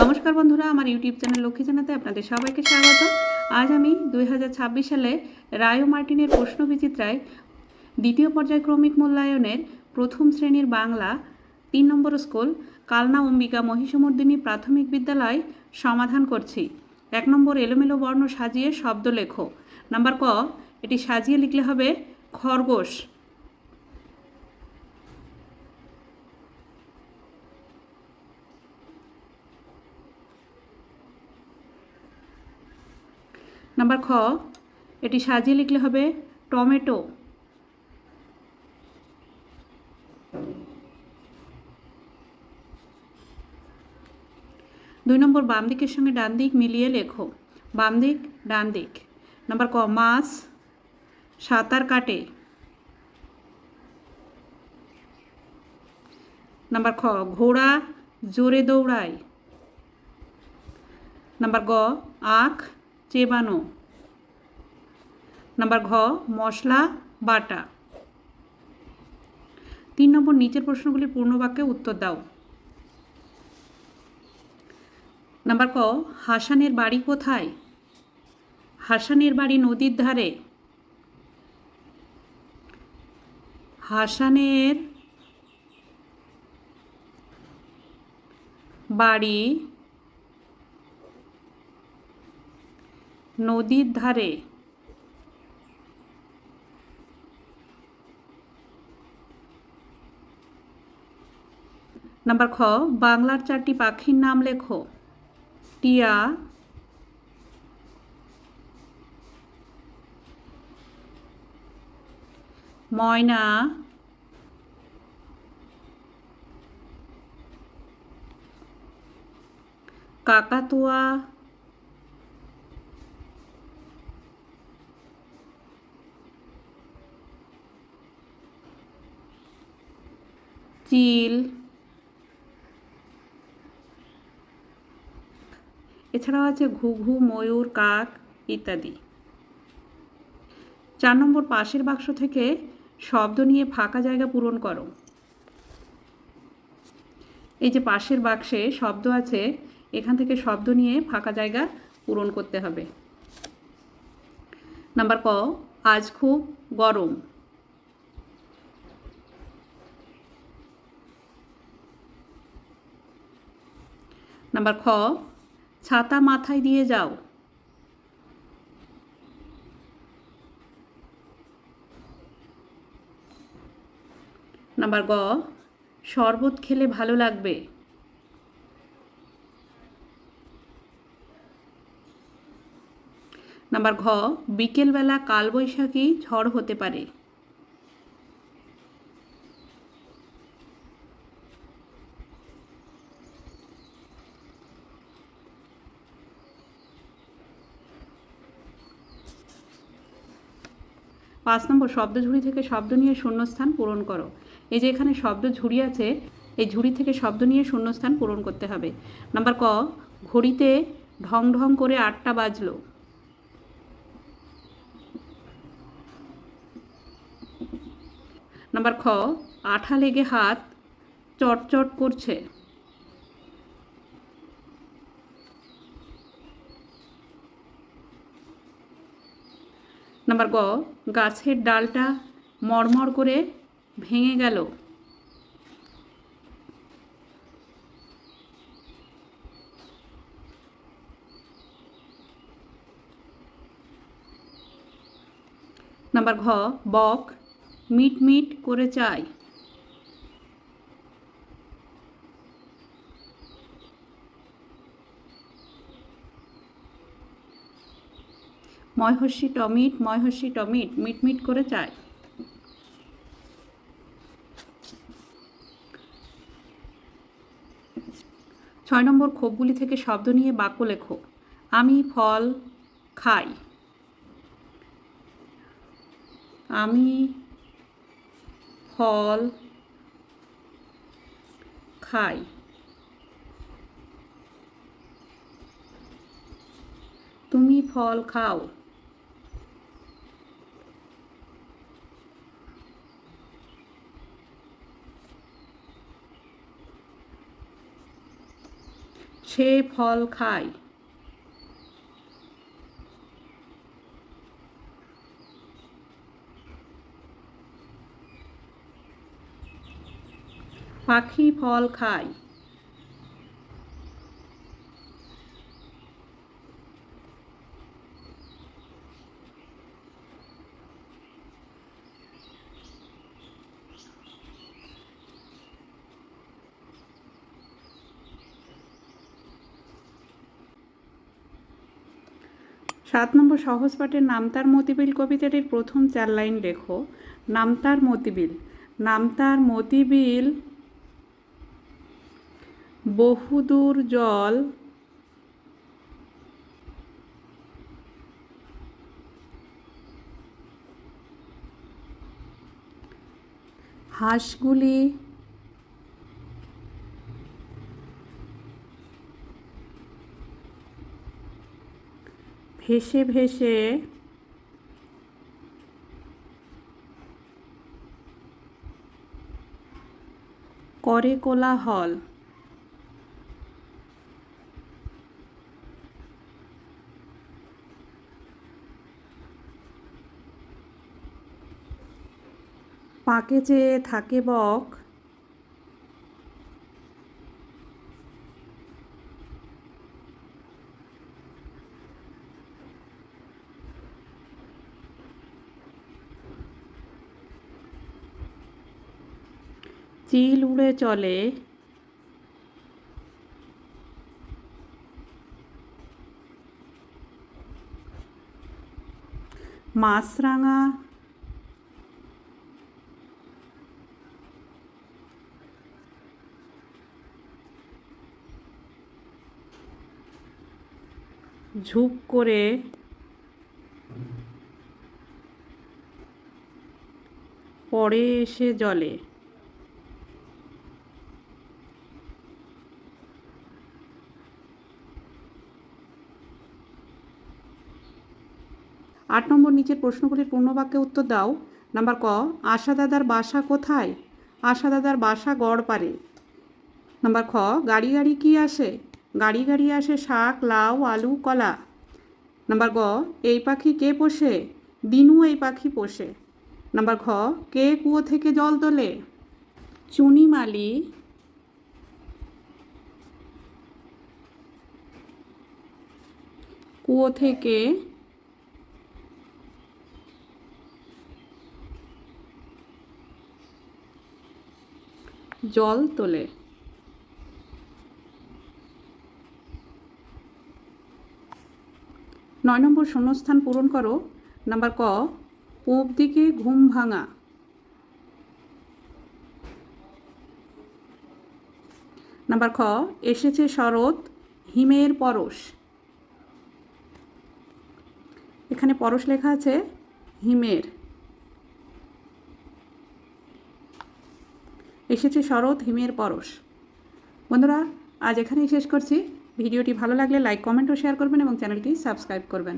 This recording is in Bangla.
নমস্কার বন্ধুরা, আমার ইউটিউব চ্যানেল লক্ষ্মী জানাতে আপনাদের সবাইকে স্বাগত। আজ আমি 2026 সালে রায় ও মার্টিনের প্রশ্নবিচিত্রায় দ্বিতীয় পর্যায়ক্রমিক মূল্যায়নের প্রথম শ্রেণীর বাংলা 3 নম্বর স্কুল কালনা অম্বিকা মহিষমর্দিনী প্রাথমিক বিদ্যালয় সমাধান করছি। 1 নম্বর এলোমেলো বর্ণ সাজিয়ে শব্দ লেখো। নাম্বার ক, এটি সাজিয়ে লিখলে হবে খরগোশ। নাম্বার খ, এটি সাজিয়ে লিখলে হবে টমেটো। দুই নম্বর বাম দিকের সঙ্গে ডান দিক মিলিয়ে লেখো। বাম দিক, ডান দিক। নাম্বার ক, মাছ সাঁতার কাটে। নাম্বার খ, ঘোড়া জোরে দৌড়ায়। নাম্বার গ, আখ চেবানো। নাম্বার ঘ, মশলা বাটা। 3 নম্বর নিচের প্রশ্নগুলির পূর্ণবাক্যে উত্তর দাও। নাম্বার ক, হাসানের বাড়ি কোথায়? হাসানের বাড়ি নদীর ধারে। হাসানের বাড়ি নদীর ধারে। নাম্বার খ, বাংলার 4টি পাখির নাম লেখো। টিয়া, ময়না, কাকাতুয়া, চিল, এছাড়াও আছে ঘুঘু, ময়ূর, কাক ইত্যাদি। 4 নম্বর পাশের বাক্স থেকে শব্দ নিয়ে ফাঁকা জায়গা পূরণ করো। এই যে পাশের বাক্সে শব্দ আছে, এখান থেকে শব্দ নিয়ে ফাঁকা জায়গা পূরণ করতে হবে। নাম্বার ক, আজ খুব গরম। নাম্বার খ, ছাতা মাথায় দিয়ে যাও। নাম্বার গ, শরবত খেলে ভালো লাগবে। নাম্বার ঘ, বিকেলবেলা কালবৈশাখী ঝড় হতে পারে। পাঁচ নম্বর শব্দঝুড়ি থেকে শব্দ নিয়ে শূন্যস্থান পূরণ করো। এই যে এখানে শব্দ ঝুড়ি আছে, এই ঝুড়ি থেকে শব্দ নিয়ে শূন্যস্থান পূরণ করতে হবে। নাম্বার ক, ঘড়িতে ঢং ঢং করে 8টা বাজলো। নাম্বার খ, আঠা লেগে হাত চটচট করছে। নাম্বার গ, গাছের ডালটা মড়মড় করে ভেঙে গেল। নাম্বার ঘ, বক মিট মিট করে চায়। ময়হর্ষি টমিট, ময়হর্ষি টমিট মিট মিট করে চায়। 6 নম্বর খোপগুলি থেকে শব্দ নিয়ে বাক্য লেখো। আমি ফল খাই। আমি ফল খাই। তুমি ফল খাও। সে ফল খায়। পাখি ফল খায়। সাত নম্বর সহজ পাঠের নামতার মতিবিল কবিতাটির প্রথম 4 লাইন লেখো। নামতার মতিবিল। নামতার মতিবিল বহুদূর জল হাঁসগুলি ভেসে ভেসে করে কোলাহল। পাকে চেয়ে থাকে বক চিল উড়ে চলে মাছরাঙা ঝুপ করে পড়ে এসে জলে। 8 নম্বর নিচের প্রশ্নগুলির পূর্ণবাক্যে উত্তর দাও। নাম্বার ক, আশা দাদার বাসা কোথায়? আশা দাদার বাসা গড়পাড়ে। নাম্বার খ, গাড়ি গাড়ি কি আসে? গাড়ি গাড়ি আসে শাক, লাউ, আলু, কলা। নাম্বার গ, এই পাখি কে পোষে? দিনু এই পাখি পোষে। নাম্বার খ, কে কুয়ো থেকে জল তোলে? চুনিমালি কুয়ো থেকে জল তোলে। 9 নম্বর শূন্যস্থান পূরণ করো। নাম্বার ক, পূব দিকে ঘুম ভাঙা। নাম্বার খ, এসেছে শরৎ, হিমের পরশ। এখানে পরশ লেখা আছে হিমের। এসেছে শরৎ, হিমের পরশ। বন্ধুরা, আজ এখানেই শেষ করছি। ভিডিওটি ভালো লাগলে লাইক, কমেন্ট ও শেয়ার করবেন এবং চ্যানেলটি সাবস্ক্রাইব করবেন।